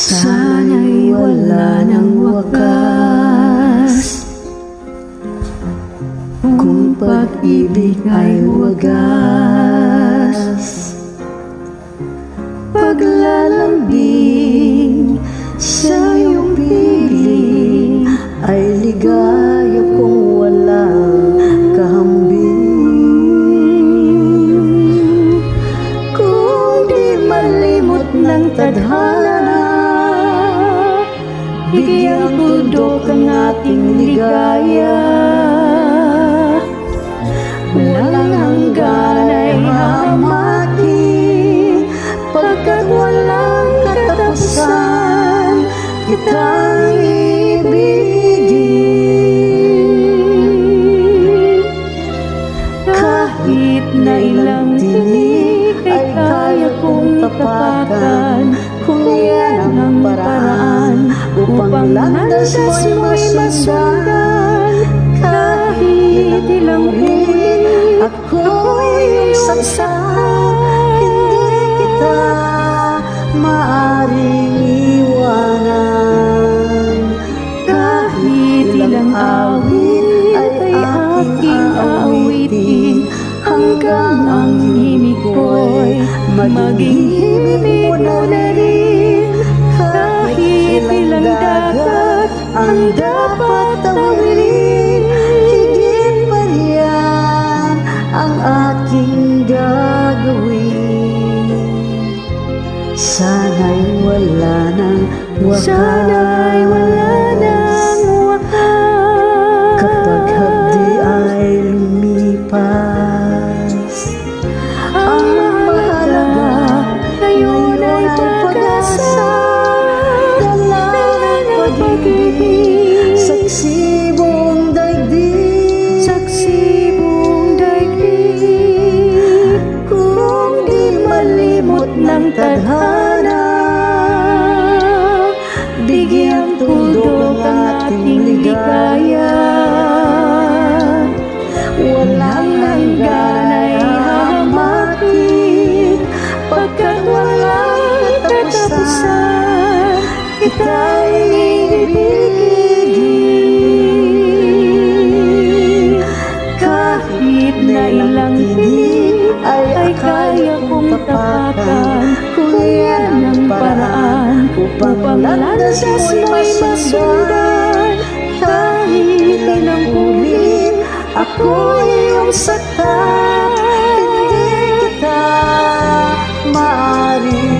Sana'y wala ng wakas, kung pag-ibig ay wagas. Paglalambing sa iyong piling ay ligaya kung walang kahambing. Kung di malimot ng tadhana, bigyang tuldok ang ating ligaya. Walang hanggan ay hamakin, pagkat walang katapusan kitang ibigin. Kahit na ilang tinig ay kaya kong tapakan, kung yan ang paraan upang landas mo'y masundan. Kahit ilang ulit ako'y iyong saksak, hindi kita maaaring iwanan. Kahit ilang awit ay aking aawitin, hanggang ang himig ko'y maging himig mo na rin. Kahit ilang dagat ang dapat tawirin, higit pa riyan ang aking gagawin. Sana'y wala ng wakas, sana'y wala ng wakas. Kapag hapdi ay lumipas, ang mahalaga ngayon ay pag-asa. Saksi buong daigdig, saksi buong daigdig. Kung di malimot ng tadhana, bigyang tuldok ang ating ligaya. Walang hanggan ay hahamakin, pagkat walang katapusan kita'y ibigin. Kahit na ilang tinig ay kaya kong tapakan, kung yan ang paraan upang landas mo'y masundan. Kahit ilang ulit ako'y iyong saktan, hindi kita maaaring